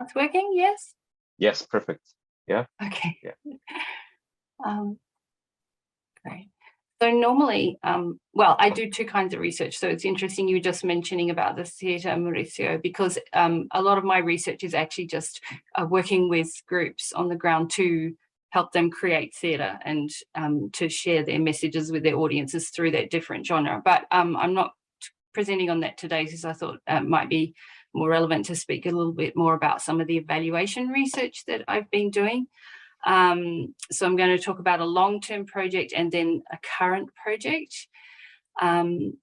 it's working, yes? Yes, perfect. Yeah. Okay. Yeah. Great. So normally, well, I do two kinds of research. So it's interesting you were just mentioning about the theatre, Mauricio, because a lot of my research is actually just working with groups on the ground to help them create theatre and to share their messages with their audiences through that different genre. But I'm not presenting on that today because I thought it might be more relevant to speak a little bit more about some of the evaluation research that I've been doing. So I'm going to talk about a long-term project and then a current project. And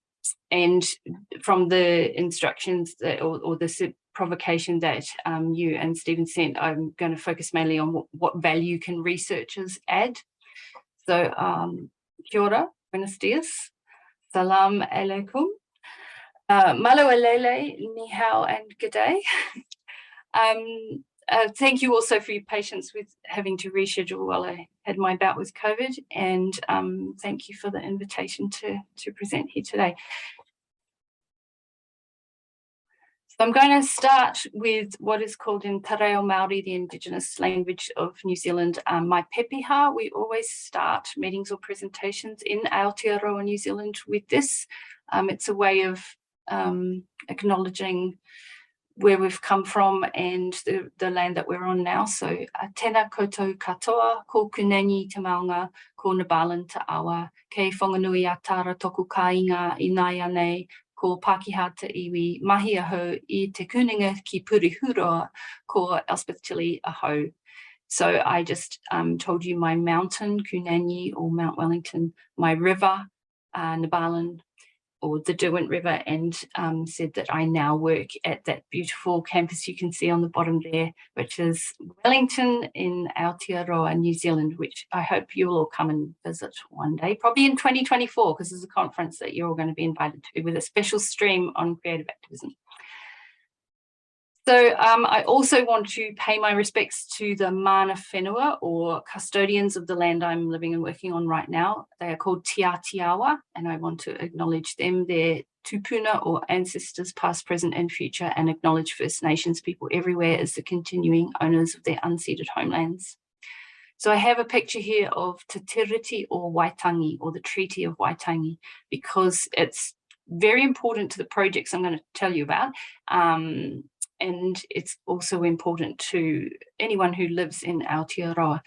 from the instructions that, or the provocation that you and Stephen sent, I'm going to focus mainly on what value can researchers add. So, kia ora, buenos dias, salam alaikum, malo alele, ni hao, and good day. Thank you also for your patience with having to reschedule while I had my bout with COVID, and thank you for the invitation to present here today. So I'm going to start with what is called in Te Reo Māori, the Indigenous language of New Zealand, mai pepeha. We always start meetings or presentations in Aotearoa, New Zealand with this. It's a way of acknowledging where we've come from and the land that we're on now. So tēnā koutou katoa, ko kunani te maunga, ko Nabalan te awa, kei whanganui a tāra toku kāinga i nai anei, ko Pākehā te iwi, mahi ahau I te kuninga ki Purihuroa, ko Elspeth Tilley ahau. So I just told you my mountain, Kunani or Mount Wellington, my river, Nabalan, or the Derwent River, and said that I now work at that beautiful campus you can see on the bottom there, which is Wellington in Aotearoa, New Zealand, which I hope you'll all come and visit one day, probably in 2024, because there's a conference that you're all going to be invited to with a special stream on creative activism. So I also want to pay my respects to the mana whenua, or custodians of the land I'm living and working on right now. They are called Tia Tiawa, and I want to acknowledge them, their tupuna or ancestors past, present and future, and acknowledge First Nations people everywhere as the continuing owners of their unceded homelands. So I have a picture here of Te Tiriti or Waitangi, or the Treaty of Waitangi, because it's very important to the projects I'm going to tell you about. And it's also important to anyone who lives in Aotearoa.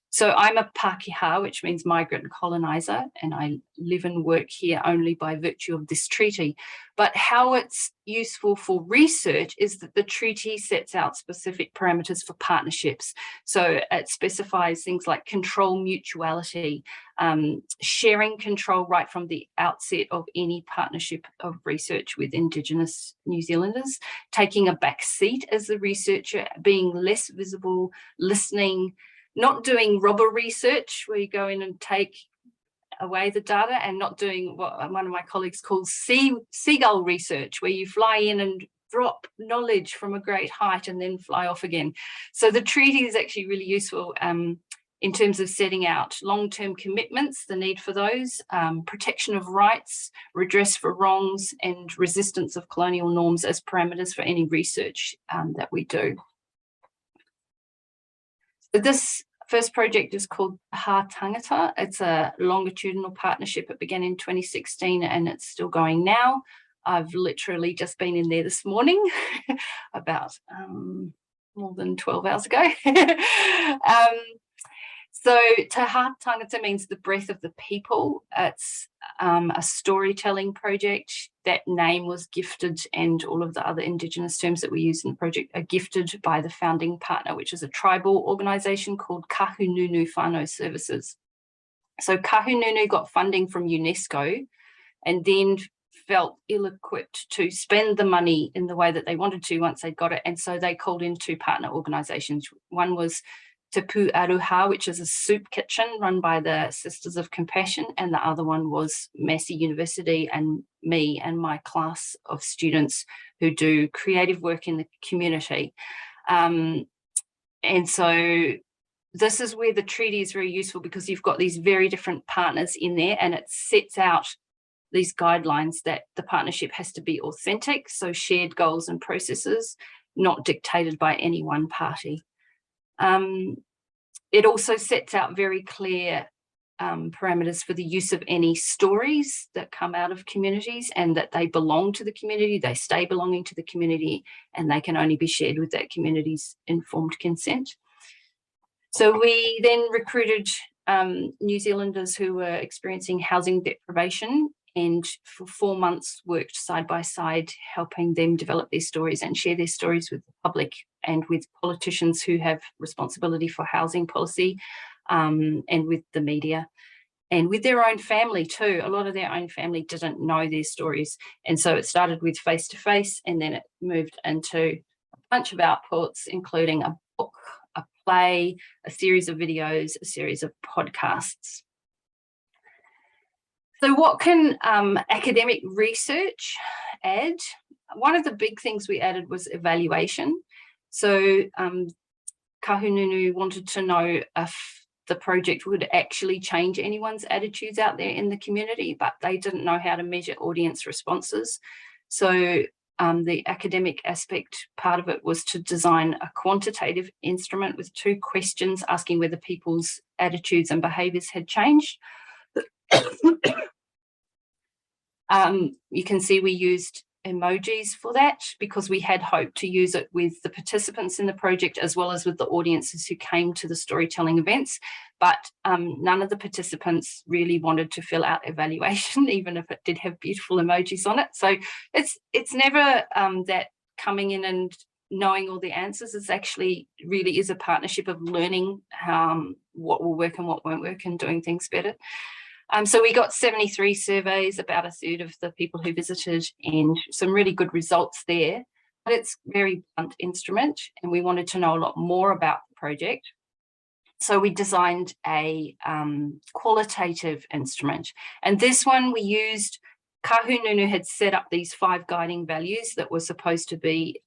So I'm a Pākehā, which means migrant colonizer, and I live and work here only by virtue of this treaty. But how it's useful for research is that the treaty sets out specific parameters for partnerships. So it specifies things like control mutuality, sharing control right from the outset of any partnership of research with Indigenous New Zealanders, taking a back seat as the researcher, being less visible, listening, not doing robber research where you go in and take away the data, and not doing what one of my colleagues calls seagull research, where you fly in and drop knowledge from a great height and then fly off again. So the treaty is actually really useful in terms of setting out long-term commitments, the need for those, protection of rights, redress for wrongs, and resistance of colonial norms as parameters for any research that we do. This first project is called Ha Tangata. It's a longitudinal partnership. It began in 2016 and it's still going now. I've literally just been in there this morning, about more than 12 hours ago. So Te Ha Tangata means the breath of the people. It's a storytelling project. That name was gifted, and all of the other Indigenous terms that we use in the project are gifted by the founding partner, which is a tribal organisation called Kahununu Whānau Services. So Kahununu got funding from UNESCO and then felt ill-equipped to spend the money in the way that they wanted to once they got it. And so they called in two partner organisations. One was Te Pū Aroha, which is a soup kitchen run by the Sisters of Compassion, and the other one was Massey University and me and my class of students who do creative work in the community. And so this is where the treaty is very useful, because you've got these very different partners in there, and it sets out these guidelines that the partnership has to be authentic, so shared goals and processes. not dictated by any one party. It also sets out very clear parameters for the use of any stories that come out of communities, and that they belong to the community, they stay belonging to the community, and they can only be shared with that community's informed consent. So we then recruited New Zealanders who were experiencing housing deprivation, and for 4 months worked side by side, helping them develop their stories and share their stories with the public and with politicians who have responsibility for housing policy, and with the media, and with their own family too. A lot of their own family didn't know their stories. And so it started with face-to-face, and then it moved into a bunch of outputs, including a book, a play, a series of videos, a series of podcasts. So what can academic research add? One of the big things we added was evaluation. So Kahununu wanted to know if the project would actually change anyone's attitudes out there in the community, but they didn't know how to measure audience responses. So the academic aspect part of it was to design a quantitative instrument with 2 questions asking whether people's attitudes and behaviours had changed. You can see we used emojis for that because we had hoped to use it with the participants in the project as well as with the audiences who came to the storytelling events, but none of the participants really wanted to fill out evaluation, even if it did have beautiful emojis on it. So it's never that coming in and knowing all the answers. It's actually really is a partnership of learning what will work and what won't work and doing things better. So we got 73 surveys, about 1/3 of the people who visited, and some really good results there. But it's a very blunt instrument, and we wanted to know a lot more about the project. So we designed a qualitative instrument. And this one we used, Kahununu had set up these 5 guiding values that were supposed to be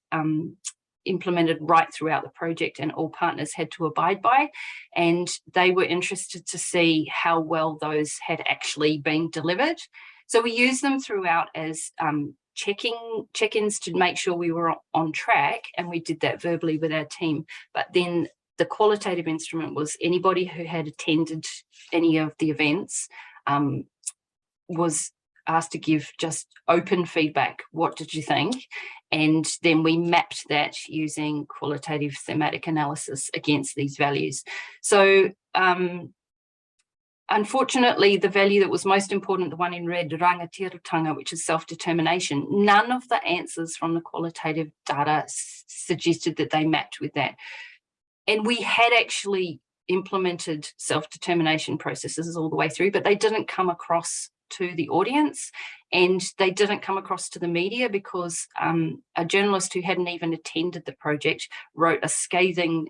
implemented right throughout the project, and all partners had to abide by, and they were interested to see how well those had actually been delivered. So we used them throughout as check-ins to make sure we were on track, and we did that verbally with our team. But then the qualitative instrument was anybody who had attended any of the events was asked to give just open feedback. What did you think? And then we mapped that using qualitative thematic analysis against these values. So unfortunately, the value that was most important, the one in red, rangatiratanga, which is self-determination, none of the answers from the qualitative data suggested that they mapped with that. And we had actually implemented self-determination processes all the way through, but they didn't come across to the audience, and they didn't come across to the media because a journalist who hadn't even attended the project wrote a scathing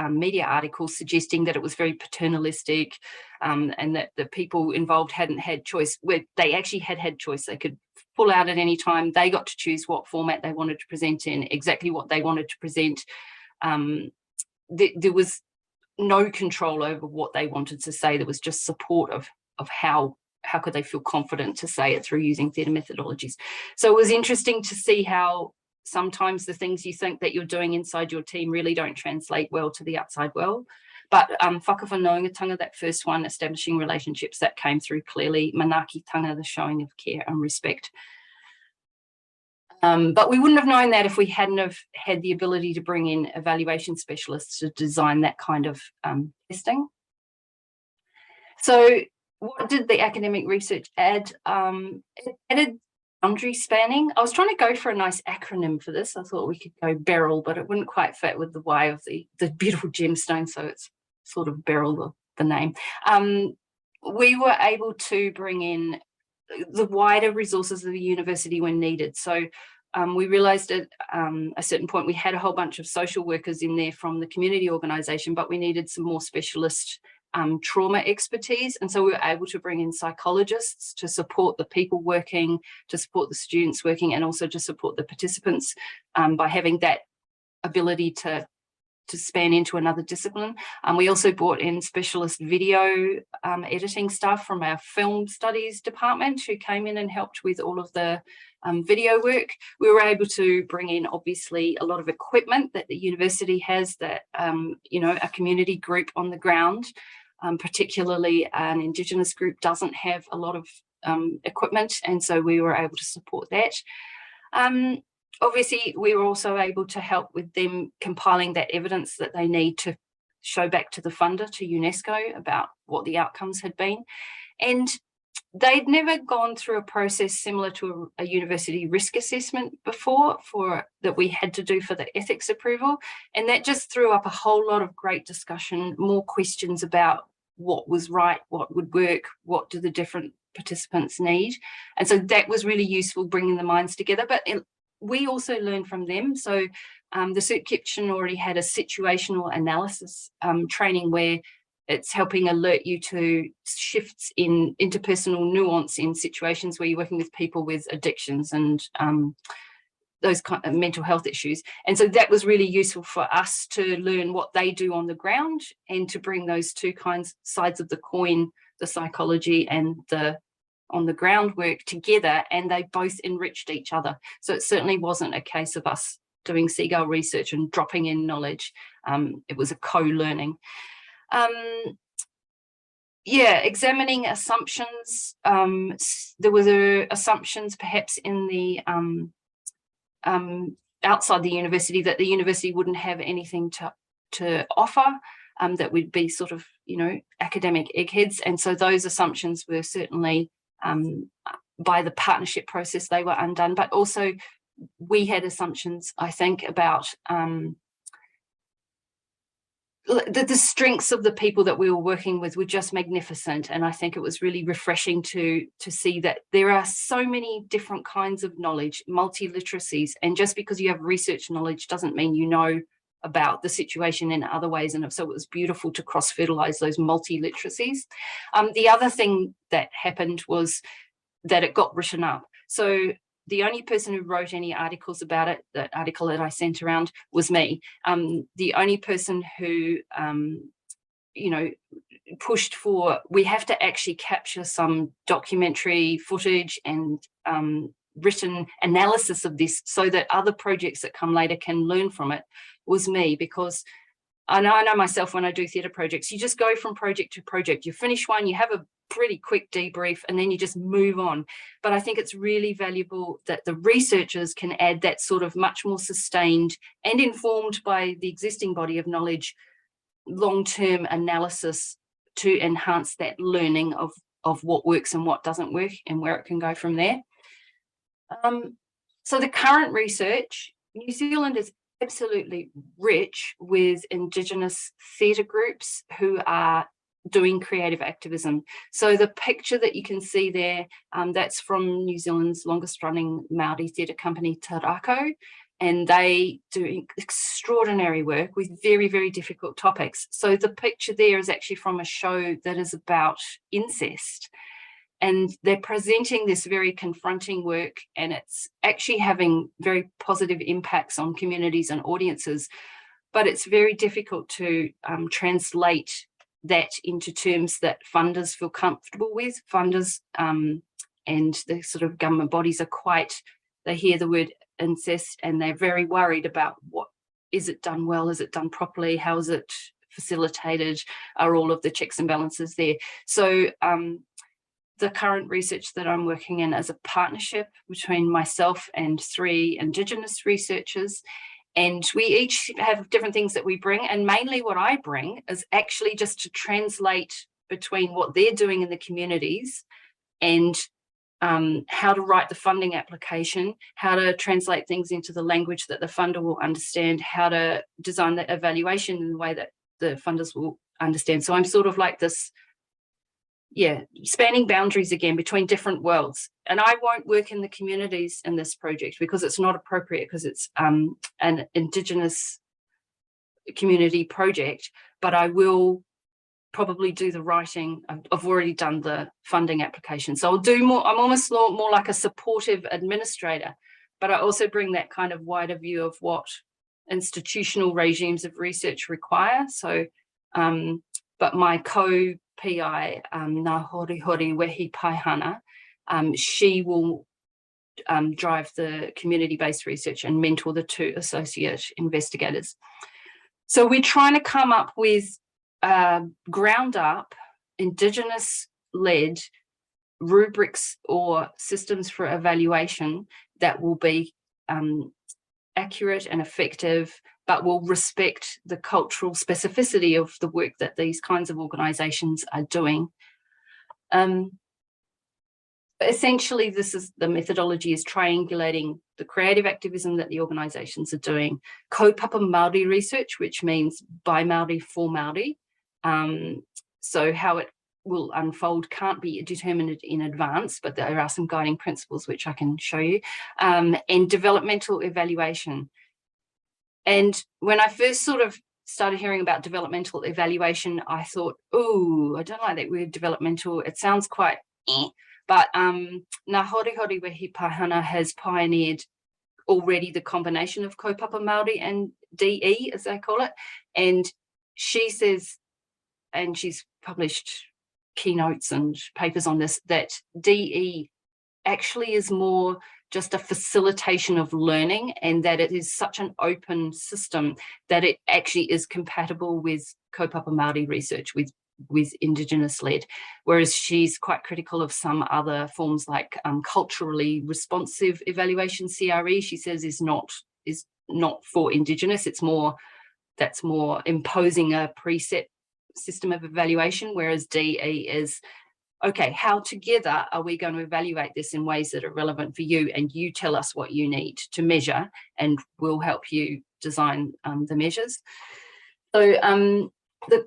media article suggesting that it was very paternalistic, and that the people involved hadn't had choice, where they actually had choice. They could pull out at any time. They got to choose what format they wanted to present in, exactly what they wanted to present. There was no control over what they wanted to say. There was just support of how could they feel confident to say it through using theatre methodologies. So it was interesting to see how sometimes the things you think that you're doing inside your team really don't translate well to the outside world. But whakawhanaungatanga, that first one, establishing relationships, that came through clearly. Manakitanga, the showing of care and respect. But we wouldn't have known that if we hadn't have had the ability to bring in evaluation specialists to design that kind of testing. So what did the academic research add? It added boundary spanning. I was trying to go for a nice acronym for this. I thought we could go Beryl, but it wouldn't quite fit with the way of the beautiful gemstone, so it's sort of Beryl, the name. We were able to bring in the wider resources of the university when needed. So we realised at a certain point we had a whole bunch of social workers in there from the community organisation, but we needed some more specialist trauma expertise, and so we were able to bring in psychologists to support the people working, to support the students working, and also to support the participants by having that ability to span into another discipline. We also brought in specialist video editing staff from our film studies department who came in and helped with all of the video work. We were able to bring in, obviously, a lot of equipment that the university has that, you know, a community group on the ground, particularly an Indigenous group, doesn't have a lot of equipment, and so we were able to support that. Obviously, we were also able to help with them compiling that evidence that they need to show back to the funder, to UNESCO, about what the outcomes had been. And they'd never gone through a process similar to a university risk assessment before that we had to do for the ethics approval. And that just threw up a whole lot of great discussion, more questions about what was right, what would work, what do the different participants need. And so that was really useful, bringing the minds together. But we also learned from them. So the CERT kitchen already had a situational analysis training where it's helping alert you to shifts in interpersonal nuance in situations where you're working with people with addictions and those kind of mental health issues. And so that was really useful for us to learn what they do on the ground and to bring those two sides of the coin, the psychology and the on the ground work together, and they both enriched each other. So it certainly wasn't a case of us doing seagull research and dropping in knowledge. It was a co-learning. Yeah, examining assumptions. There were assumptions perhaps in the outside the university that the university wouldn't have anything to offer, that would be sort of, you know, academic eggheads. And so those assumptions were certainly by the partnership process, they were undone. But also we had assumptions, I think, about the strengths of the people that we were working with were just magnificent. And I think it was really refreshing to see that there are so many different kinds of knowledge, multi-literacies. And just because you have research knowledge doesn't mean you know about the situation in other ways. And so it was beautiful to cross-fertilize those multi-literacies. The other thing that happened was that it got written up. So the only person who wrote any articles about it, that article that I sent around, was me. The only person who, you know, pushed for, we have to actually capture some documentary footage and written analysis of this so that other projects that come later can learn from it, was me. Because I know myself, when I do theatre projects, you just go from project to project. You finish one, you have a pretty quick debrief, and then you just move on. But I think it's really valuable that the researchers can add that sort of much more sustained and informed by the existing body of knowledge, long-term analysis to enhance that learning of what works and what doesn't work and where it can go from there. So the current research, New Zealand is absolutely rich with Indigenous theatre groups who are doing creative activism. So the picture that you can see there, that's from New Zealand's longest running Māori theatre company, Te Rako, and they do extraordinary work with very, very difficult topics. So the picture there is actually from a show that is about incest. And they're presenting this very confronting work, and it's actually having very positive impacts on communities and audiences. But it's very difficult to translate that into terms that funders feel comfortable with. Funders and the sort of government bodies are quite, they hear the word incest and they're very worried about what, is it done well? Is it done properly? How is it facilitated? Are all of the checks and balances there? So the current research that I'm working in is a partnership between myself and 3 Indigenous researchers, and we each have different things that we bring, and mainly what I bring is actually just to translate between what they're doing in the communities and how to write the funding application, how to translate things into the language that the funder will understand, how to design the evaluation in the way that the funders will understand. So I'm sort of like this, yeah, spanning boundaries again between different worlds. And I won't work in the communities in this project because it's not appropriate, because it's an Indigenous community project, but I will probably do the writing. I've already done the funding application. So I'll do more, I'm almost more like a supportive administrator, but I also bring that kind of wider view of what institutional regimes of research require. So, but my co-PI, Ngā Horihori Wehi Paihana, she will drive the community-based research and mentor the 2 associate investigators. So we're trying to come up with ground-up, Indigenous-led rubrics or systems for evaluation that will be accurate and effective, but will respect the cultural specificity of the work that these kinds of organisations are doing. Essentially, the methodology is triangulating the creative activism that the organisations are doing, kaupapa Māori research, which means by Māori for Māori. So how it will unfold can't be determined in advance, but there are some guiding principles which I can show you, and developmental evaluation. And when I first sort of started hearing about developmental evaluation, I thought, oh, I don't like that word developmental. It sounds quite but Ngā Horihori Wehi Paihana has pioneered already the combination of kaupapa Māori and DE, as they call it. And she says, and she's published keynotes and papers on this, that DE actually is more just a facilitation of learning, and that it is such an open system that it actually is compatible with kaupapa Māori research, with Indigenous-led, whereas she's quite critical of some other forms like culturally responsive evaluation, CRE. She says is not for Indigenous. That's more imposing a preset system of evaluation, whereas DE is, okay, how together are we going to evaluate this in ways that are relevant for you, and you tell us what you need to measure and we'll help you design the measures. So the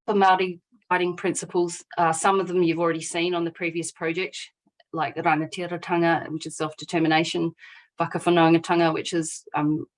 Māori guiding principles, some of them you've already seen on the previous project, like rangatiratanga, which is self-determination, whakawhanaungatanga, which is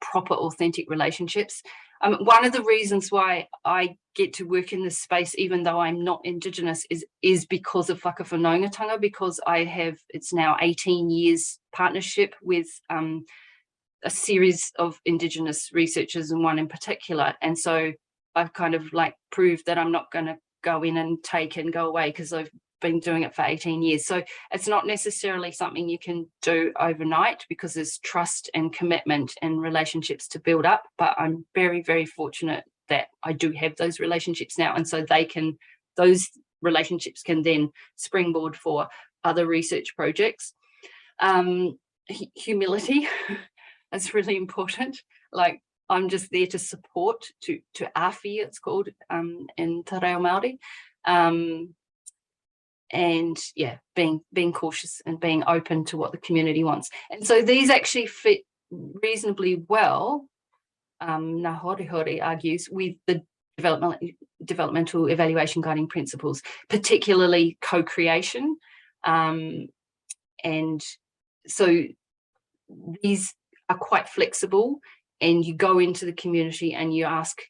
proper authentic relationships. One of the reasons why I get to work in this space, even though I'm not Indigenous, is because of whakawhanaungatanga, because I have, it's now 18 years partnership with a series of Indigenous researchers, and one in particular. And so I've kind of like proved that I'm not going to go in and take and go away, because I've been doing it for 18 years. So it's not necessarily something you can do overnight, because there's trust and commitment and relationships to build up. But I'm very, very fortunate that I do have those relationships now. And so those relationships can then springboard for other research projects. Humility is really important. Like, I'm just there to support, to awhi, it's called in Te Reo Māori. And yeah, being cautious and being open to what the community wants. And so these actually fit reasonably well, Ngā Horihori argues, with the developmental evaluation guiding principles, particularly co-creation. And so these are quite flexible, and you go into the community and you ask,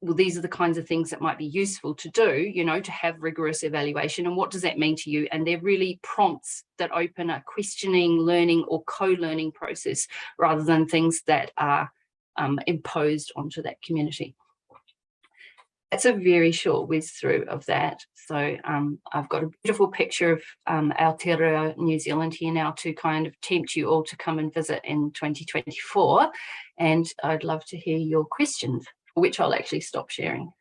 well, these are the kinds of things that might be useful to do, you know, to have rigorous evaluation, and what does that mean to you? And they're really prompts that open a questioning, learning or co-learning process, rather than things that are imposed onto that community. That's a very short whiz through of that. So I've got a beautiful picture of Aotearoa, New Zealand here now, to kind of tempt you all to come and visit in 2024. And I'd love to hear your questions, which I'll actually stop sharing.